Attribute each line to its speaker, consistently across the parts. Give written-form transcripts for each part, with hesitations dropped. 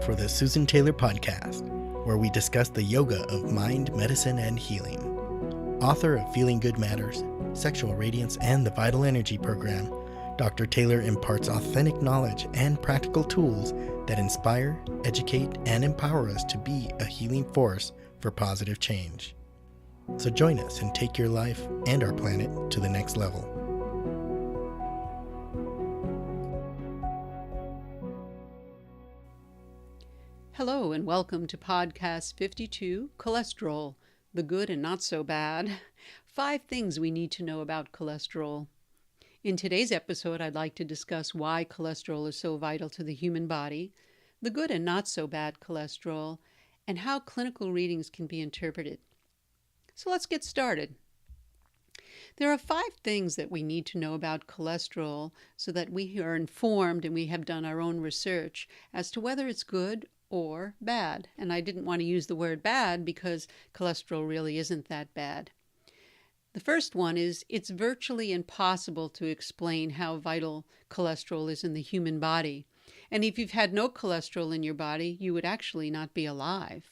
Speaker 1: for the Susan Taylor Podcast, where we discuss the yoga of mind, medicine, and healing. Author of Feeling Good Matters, Sexual Radiance, and the Vital Energy Program, Dr. Taylor imparts authentic knowledge and practical tools that inspire, educate, and empower us to be a healing force for positive change. So join us and take your life and our planet to the next level.
Speaker 2: Hello and welcome to Podcast 52, Cholesterol, the Good and Not So Bad. 5 things we need to know about cholesterol. In today's episode, I'd like to discuss why cholesterol is so vital to the human body, the good and not so bad cholesterol, and how clinical readings can be interpreted. So let's get started. There are 5 things that we need to know about cholesterol so that we are informed and we have done our own research as to whether it's good or bad. And I didn't want to use the word bad because cholesterol really isn't that bad. The first one is it's virtually impossible to explain how vital cholesterol is in the human body. And if you've had no cholesterol in your body, you would actually not be alive.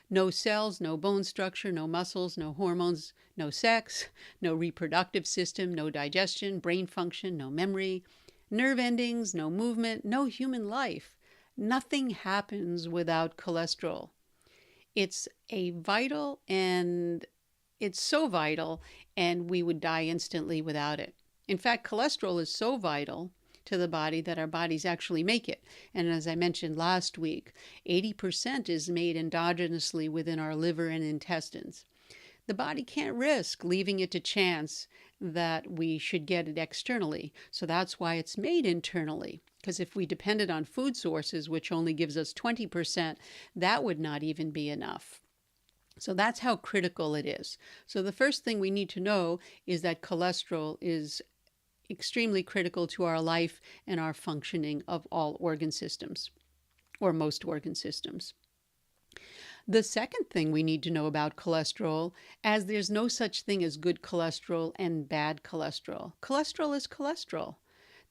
Speaker 2: No cells, no bone structure, no muscles, no hormones, no sex, no reproductive system, no digestion, brain function, no memory, nerve endings, no movement, no human life. Nothing happens without cholesterol. It's a vital and it's so vital, and we would die instantly without it. In fact, cholesterol is so vital to the body that our bodies actually make it. And as I mentioned last week, 80% is made endogenously within our liver and intestines. The body can't risk leaving it to chance that we should get it externally. So that's why it's made internally. Because if we depended on food sources, which only gives us 20%, that would not even be enough. So that's how critical it is. So the first thing we need to know is that cholesterol is extremely critical to our life and our functioning of all organ systems, or most organ systems. The second thing we need to know about cholesterol, as there's no such thing as good cholesterol and bad cholesterol. Cholesterol is cholesterol.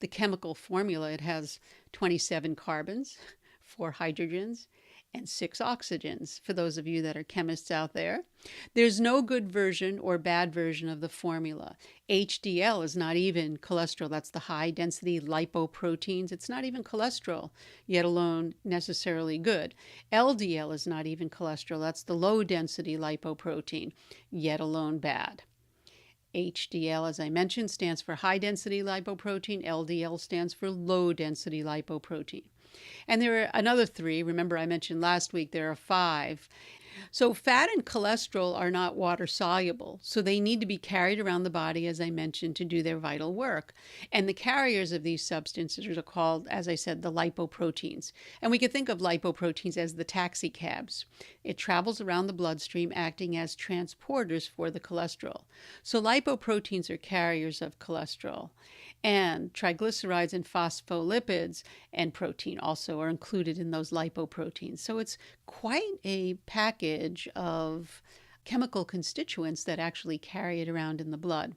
Speaker 2: The chemical formula, it has 27 carbons, 4 hydrogens, and 6 oxygens, for those of you that are chemists out there. There's no good version or bad version of the formula. HDL is not even cholesterol. That's the high-density lipoproteins. It's not even cholesterol, yet alone necessarily good. LDL is not even cholesterol. That's the low-density lipoprotein, yet alone bad. HDL, as I mentioned, stands for high-density lipoprotein. LDL stands for low-density lipoprotein. And there are another 3. Remember, I mentioned last week there are 5. So fat and cholesterol are not water soluble, so they need to be carried around the body, as I mentioned, to do their vital work. And the carriers of these substances are called, as I said, the lipoproteins. And we could think of lipoproteins as the taxi cabs. It travels around the bloodstream acting as transporters for the cholesterol. So lipoproteins are carriers of cholesterol. And triglycerides and phospholipids and protein also are included in those lipoproteins. So it's quite a package of chemical constituents that actually carry it around in the blood.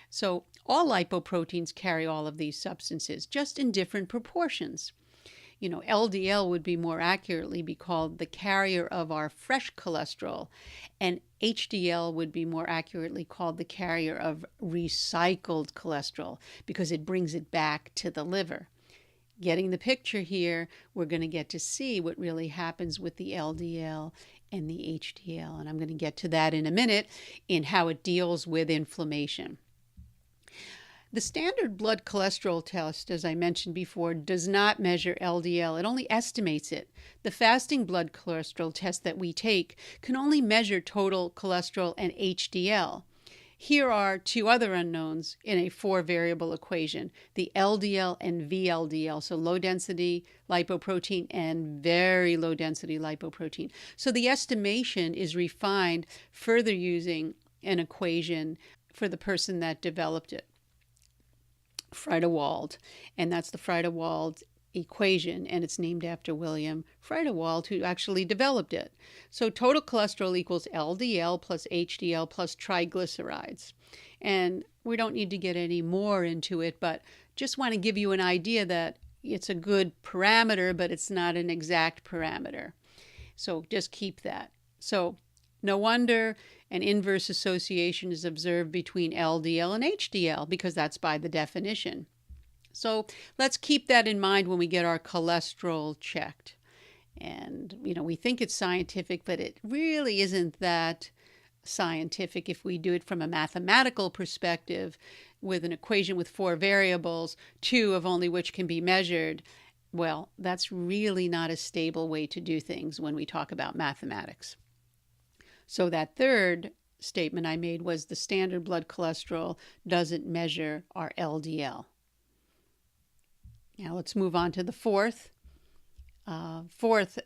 Speaker 2: So all lipoproteins carry all of these substances, just in different proportions. LDL would be more accurately be called the carrier of our fresh cholesterol, and HDL would be more accurately called the carrier of recycled cholesterol because it brings it back to the liver. Getting the picture here, we're going to get to see what really happens with the LDL and the HDL, and I'm going to get to that in a minute in how it deals with inflammation. The standard blood cholesterol test, as I mentioned before, does not measure LDL. It only estimates it. The fasting blood cholesterol test that we take can only measure total cholesterol and HDL. Here are 2 other unknowns in a 4-variable equation, the LDL and VLDL, so low-density lipoprotein and very low-density lipoprotein. So the estimation is refined further using an equation for the person that developed it. Friedewald, and that's the Friedewald equation, and it's named after William Friedewald, who actually developed it. So total cholesterol equals LDL plus HDL plus triglycerides. And we don't need to get any more into it, but just want to give you an idea that it's a good parameter, but it's not an exact parameter. So just keep that. So no wonder an inverse association is observed between LDL and HDL, because that's by the definition. So let's keep that in mind when we get our cholesterol checked. And, we think it's scientific, but it really isn't that scientific if we do it from a mathematical perspective with an equation with 4 variables, 2 of only which can be measured. Well, that's really not a stable way to do things when we talk about mathematics. So that third statement I made was the standard blood cholesterol doesn't measure our LDL. Now let's move on to the fourth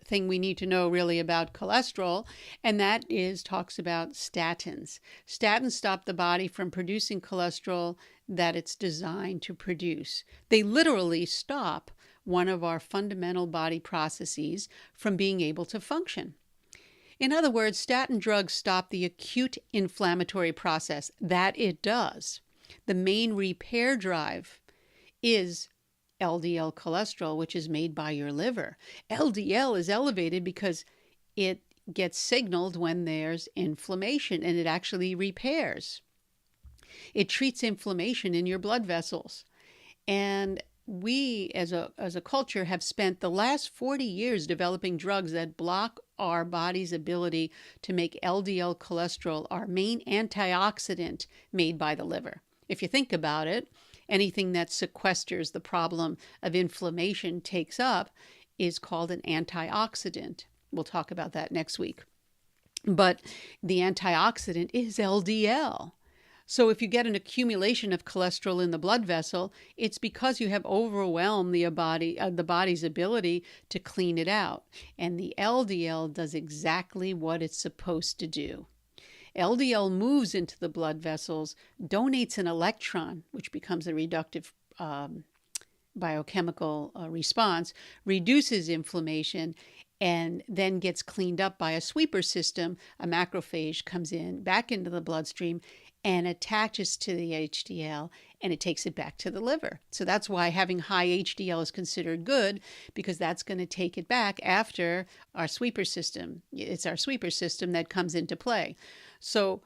Speaker 2: thing we need to know really about cholesterol, and that talks about statins. Statins stop the body from producing cholesterol that it's designed to produce. They literally stop one of our fundamental body processes from being able to function. In other words, statin drugs stop the acute inflammatory process that it does. The main repair drive is LDL cholesterol, which is made by your liver. LDL is elevated because it gets signaled when there's inflammation, and it actually repairs. It treats inflammation in your blood vessels. And we, as a culture, have spent the last 40 years developing drugs that block our body's ability to make LDL cholesterol, our main antioxidant, made by the liver. If you think about it, anything that sequesters the problem of inflammation takes up is called an antioxidant. We'll talk about that next week. But the antioxidant is LDL. So if you get an accumulation of cholesterol in the blood vessel, it's because you have overwhelmed the body's ability to clean it out. And the LDL does exactly what it's supposed to do. LDL moves into the blood vessels, donates an electron, which becomes a reductive biochemical response, reduces inflammation, and then gets cleaned up by a sweeper system. A macrophage comes in back into the bloodstream and attaches to the HDL, and it takes it back to the liver. So that's why having high HDL is considered good, because that's going to take it back after our sweeper system. It's our sweeper system that comes into play. So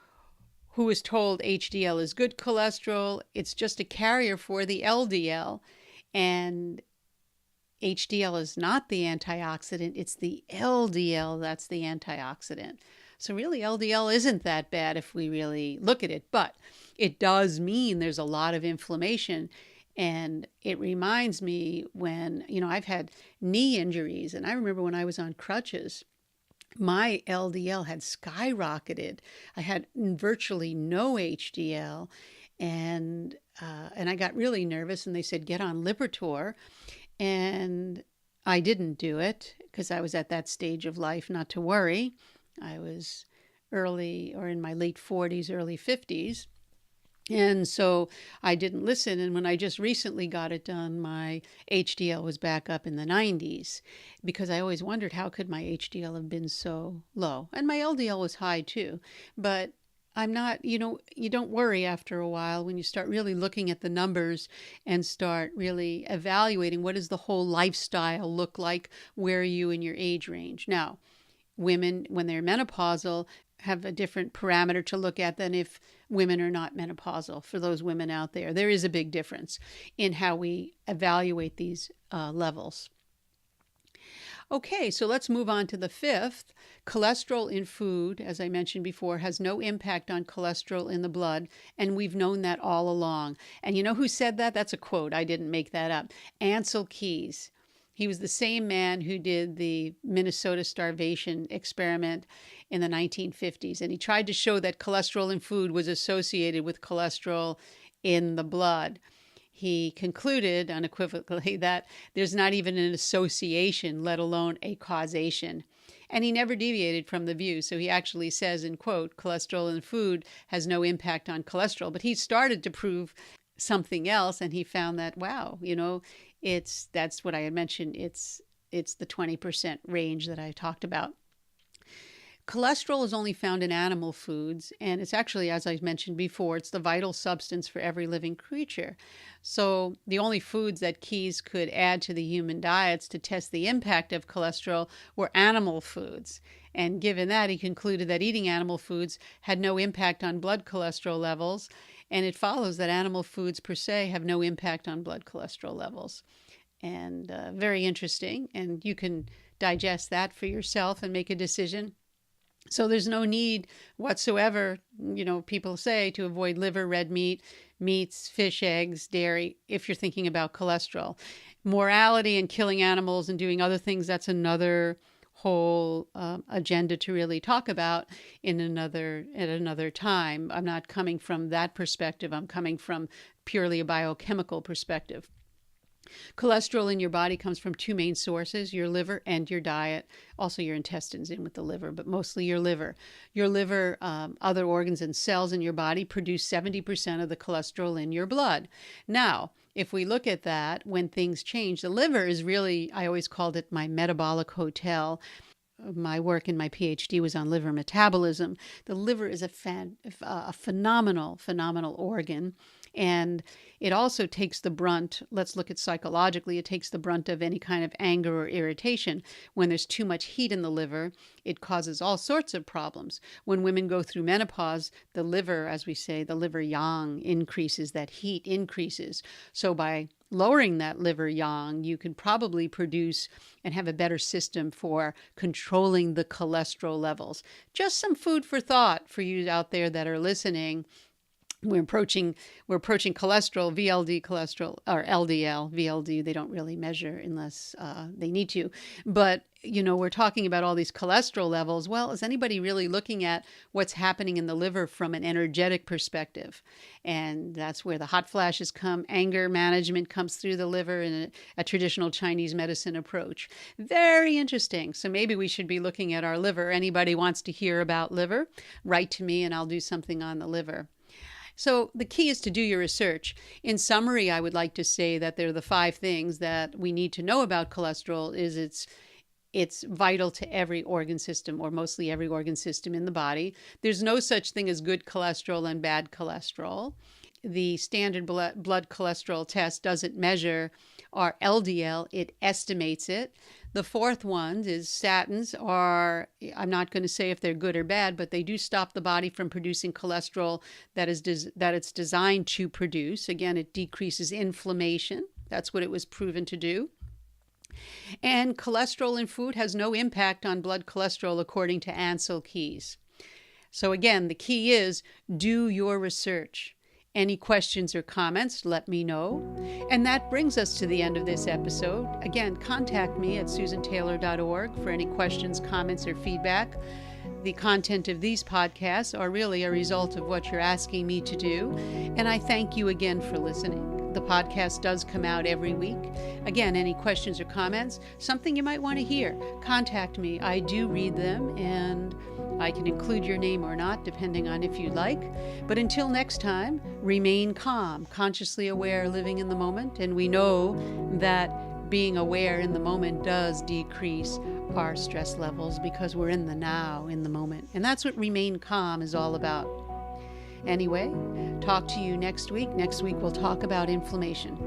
Speaker 2: who is told HDL is good cholesterol? It's just a carrier for the LDL, and HDL is not the antioxidant. It's the LDL that's the antioxidant. So really, LDL isn't that bad if we really look at it, but it does mean there's a lot of inflammation. And it reminds me when, I've had knee injuries, and I remember when I was on crutches, my LDL had skyrocketed. I had virtually no HDL, and I got really nervous, and they said, get on Lipitor. And I didn't do it because I was at that stage of life not to worry. I was early, or in my late 40s, early 50s. And so I didn't listen. And when I just recently got it done, my HDL was back up in the 90s, because I always wondered, how could my HDL have been so low? And my LDL was high too. But I'm not, you don't worry after a while when you start really looking at the numbers and start really evaluating what does the whole lifestyle look like, where are you in your age range. Now, women, when they're menopausal, have a different parameter to look at than if women are not menopausal. For those women out there, there is a big difference in how we evaluate these levels. Okay, so let's move on to the fifth. Cholesterol in food, as I mentioned before, has no impact on cholesterol in the blood, and we've known that all along. And you know who said that? That's a quote. I didn't make that up. Ansel Keys. He was the same man who did the Minnesota starvation experiment in the 1950s. And he tried to show that cholesterol in food was associated with cholesterol in the blood. He concluded unequivocally that there's not even an association, let alone a causation. And he never deviated from the view. So he actually says, in quote, cholesterol in food has no impact on cholesterol. But he started to prove something else, and he found that, wow, that's what I had mentioned. It's the 20% range that I talked about. Cholesterol is only found in animal foods, and it's actually, as I mentioned before, it's the vital substance for every living creature. So the only foods that Keyes could add to the human diets to test the impact of cholesterol were animal foods. And given that, he concluded that eating animal foods had no impact on blood cholesterol levels, and it follows that animal foods per se have no impact on blood cholesterol levels. And very interesting, and you can digest that for yourself and make a decision. So there's no need whatsoever, people say, to avoid liver, red meat, meats, fish, eggs, dairy, if you're thinking about cholesterol. Morality and killing animals and doing other things, that's another whole agenda to really talk about at another time. I'm not coming from that perspective. I'm coming from purely a biochemical perspective. Cholesterol in your body comes from two main sources, your liver and your diet. Also your intestines in with the liver, but mostly your liver. Your liver, other organs and cells in your body produce 70% of the cholesterol in your blood. Now, if we look at that, when things change, the liver is really, I always called it my metabolic hotel. My work in my PhD was on liver metabolism. The liver is a phenomenal organ. And it also takes the brunt, let's look at psychologically, it takes the brunt of any kind of anger or irritation. When there's too much heat in the liver, it causes all sorts of problems. When women go through menopause, the liver, as we say, the liver yang increases, that heat increases. So by lowering that liver yang, you can probably produce and have a better system for controlling the cholesterol levels. Just some food for thought for you out there that are listening. We're approaching cholesterol, VLD cholesterol, or LDL, VLD, they don't really measure unless they need to. But, we're talking about all these cholesterol levels. Well, is anybody really looking at what's happening in the liver from an energetic perspective? And that's where the hot flashes come. Anger management comes through the liver in a traditional Chinese medicine approach. Very interesting. So maybe we should be looking at our liver. Anybody wants to hear about liver? Write to me and I'll do something on the liver. So the key is to do your research. In summary, I would like to say that there are the 5 things that we need to know about cholesterol. It's vital to every organ system, or mostly every organ system in the body. There's no such thing as good cholesterol and bad cholesterol. The standard blood cholesterol test doesn't measure our LDL, it estimates it. The 4th one is statins I'm not going to say if they're good or bad, but they do stop the body from producing cholesterol that it's designed to produce. Again, it decreases inflammation. That's what it was proven to do. And cholesterol in food has no impact on blood cholesterol, according to Ansel Keys. So again, the key is do your research. Any questions or comments, let me know. And that brings us to the end of this episode. Again, contact me at susantaylor.org for any questions, comments, or feedback. The content of these podcasts are really a result of what you're asking me to do. And I thank you again for listening. The podcast does come out every week. Again, any questions or comments, something you might want to hear, contact me. I do read them, and I can include your name or not, depending on if you'd like. But until next time, remain calm, consciously aware, living in the moment. And we know that being aware in the moment does decrease our stress levels because we're in the now, in the moment. And that's what remain calm is all about. Anyway, talk to you next week. Next week we'll talk about inflammation.